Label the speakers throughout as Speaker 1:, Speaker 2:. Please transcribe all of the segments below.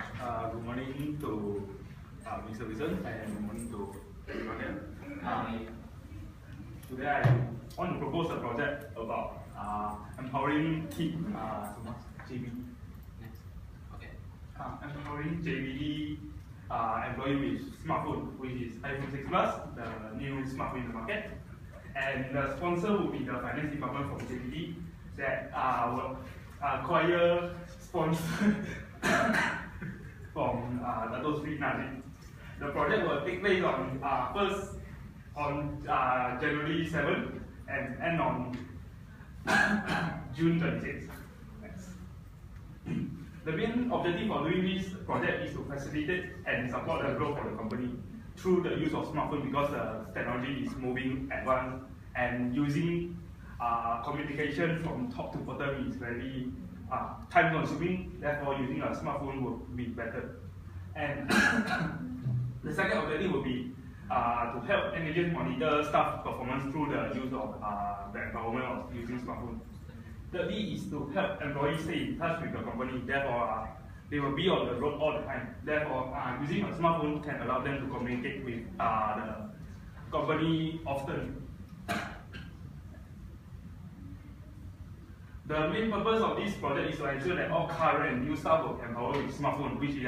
Speaker 1: Good morning to Mr. Wilson and good morning to everyone here. Today I want to propose a project about empowering JBD. Empowering JBD employee with smartphone, which is iPhone 6 Plus, the new smartphone in the market. And the sponsor will be the finance department from JBD that will acquire sponsor from Dato Sri Najib. The project will take place on first on January 7 and end on June 26. The main objective of doing this project is to facilitate and support the growth of the company through the use of smartphone, because the technology is moving advanced and using communication from top to bottom is very time consuming. Therefore, using a smartphone will be better. And the second objective will be to help managers monitor staff performance through the use of the empowerment of using smartphone. Thirdly is to help employees stay in touch with the company. Therefore, they will be on the road all the time. Therefore, using a smartphone can allow them to communicate with the company often. The main purpose of this project is to ensure that all current and new staff will empower with smartphone, which is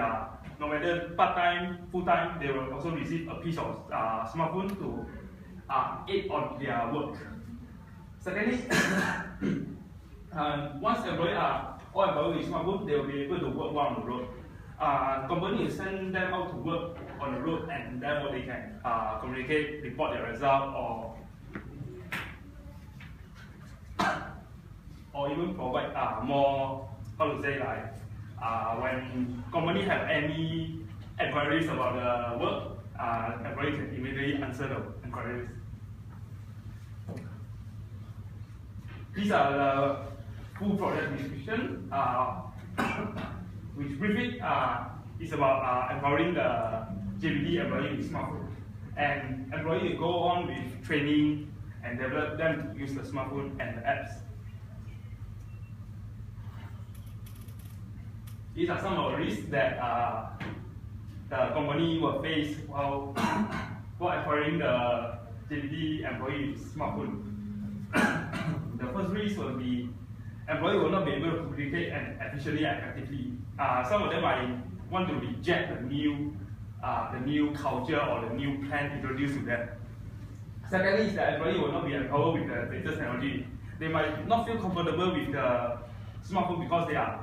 Speaker 1: no matter part-time, full-time, they will also receive a piece of smartphone to aid on their work. Secondly, once employees are all empowered with smartphone, they will be able to work well on the road. Company will send them out to work on the road, and therefore they can communicate, report their result, or even provide more, when company have any inquiries about the work, employee can immediately answer the inquiries. These are the full project description, which briefly is about empowering the JBD employee with smartphone. And employee will go on with training and develop them to use the smartphone and the apps. These are some of the risks that the company will face while acquiring the JBD employee with smartphone. The first risk will be employee will not be able to communicate efficiently and effectively. Some of them might want to reject the new culture or the new plan introduced to them. Secondly, is that employee will not be empowered with the latest technology. They might not feel comfortable with the smartphone because they are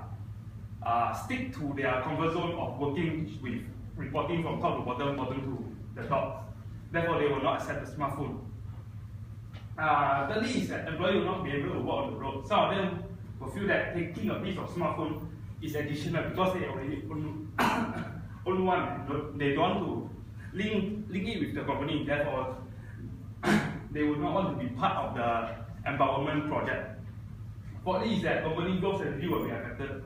Speaker 1: stick to their comfort zone of working with reporting from top to bottom to the top. Therefore, they will not accept the smartphone. Thirdly is that employee will not be able to work on the road. Some of them will feel that taking a piece of smartphone is additional because they already own one. They don't want to link it with the company. Therefore, they will not want to be part of the empowerment project. Fourthly is that company growth strategy will be affected.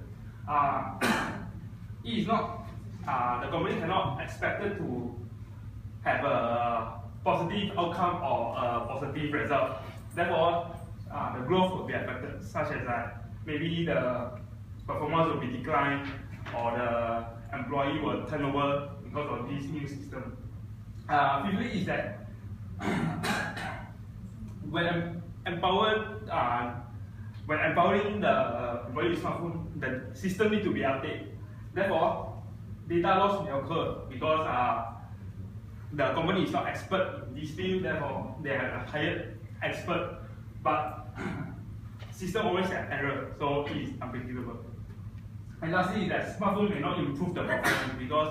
Speaker 1: It is not the company cannot expect to have a positive outcome or a positive result. Therefore, the growth will be affected, such as that maybe the performance will be declined or the employee will turn over because of this new system. Fifthly is that when empowering the employee with smartphone, the system needs to be updated. Therefore, data loss may occur because the company is not expert in this field. Therefore, they have hired expert, but system always has error, so it is unpredictable. And lastly, is that smartphone may not improve the performance because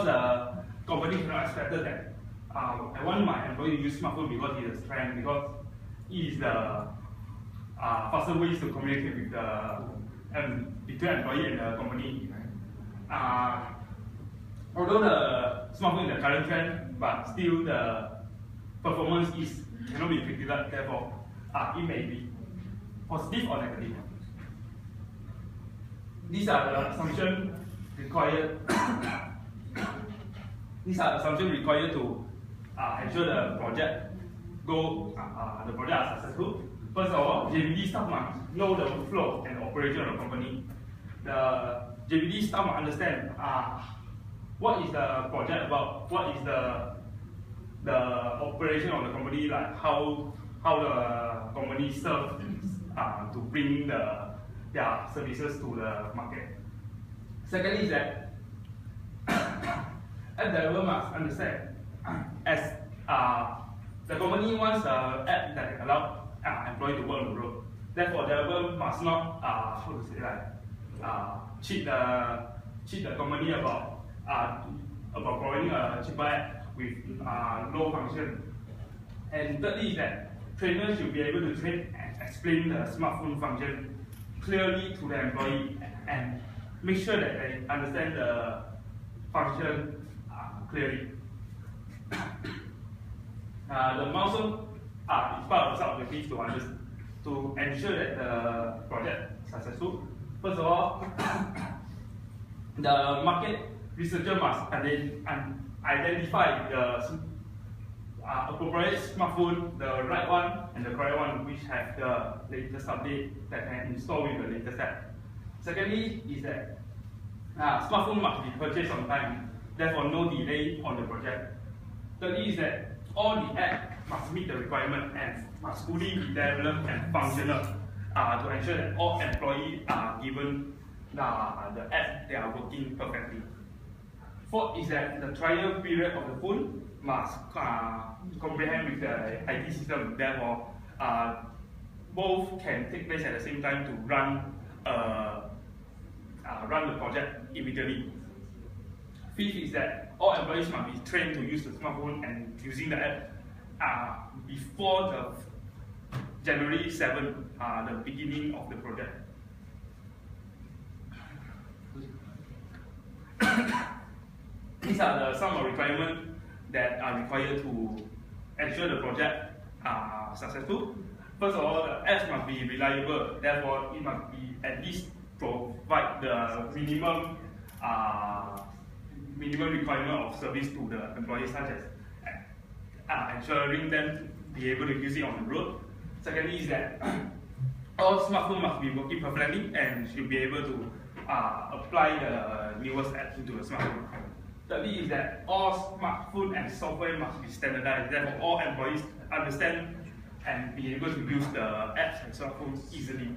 Speaker 1: the company cannot expect that I want my employee to use smartphone because it is a trend, because it is the faster ways to communicate with between employee and the company. Although the smartphone is the current trend, but still the performance cannot be predicted. Therefore, it may be positive or negative. These are the assumptions required. These are assumptions required to ensure the project are successful. First of all, JBD staff must know the flow and operation of the company. The JBD staff must understand what is the project about, what is the operation of the company, like how the company serves to bring their services to the market. Secondly is that app developer must understand as the company wants an app that can allow employee to work on the road. Therefore, developer must not cheat the company about providing a cheaper app with low function. And thirdly is that trainers should be able to train and explain the smartphone function clearly to the employee and make sure that they understand the function clearly. The milestone is part of some objectives to ensure that the project is successful. First of all, the market researcher must identify the appropriate smartphone, the right one and the correct one, which have the latest update that can install with the latest app. Secondly is that smartphone must be purchased on time, therefore no delay on the project. Thirdly is that all the apps must meet the requirement and must fully be developed and functional to ensure that all employees are given the app they are working perfectly. Fourth is that the trial period of the phone must comprehend with the IT system, therefore both can take place at the same time to run the project immediately. Fifth is that all employees must be trained to use the smartphone and using the app before the January 7th, the beginning of the project. These are some of the requirements that are required to ensure the project successful. First of all, the apps must be reliable, therefore it must be at least provide the minimum requirement of service to the employees, such as ensuring them to be able to use it on the road. Secondly is that all smartphones must be working perfectly and should be able to apply the newest app into the smartphone. Thirdly is that all smartphone and software must be standardized, therefore all employees understand and be able to use the apps and smartphones easily.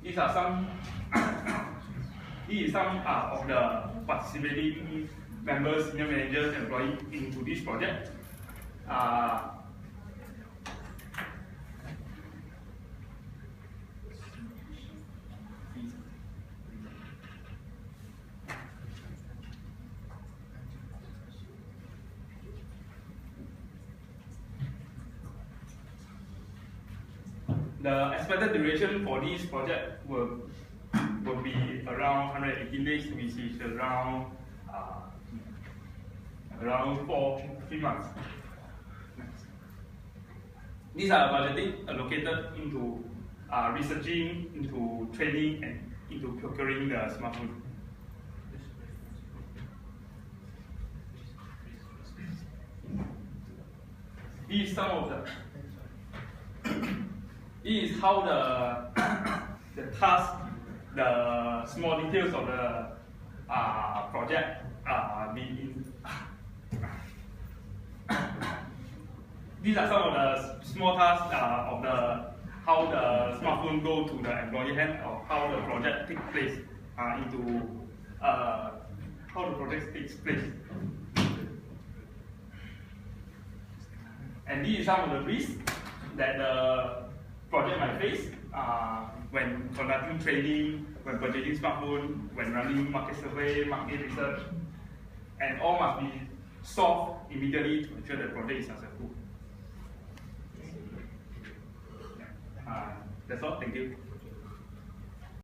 Speaker 1: These are some of the participating members, senior managers, employees into this project. The expected duration for this project will be around 118 days, which is around 3 months. These are budgeting allocated into researching, into training, and into procuring the smartphone. This is some of the. This is how the task, the small details of the project being. These are some of the small tasks of how the smartphone go to the employee hand, or how the project takes place how the project takes place. And these are some of the risks that the project might face when conducting training, when purchasing smartphone, when running market survey, market research, and all must be solved immediately to ensure the project is successful. That's all. Thank you.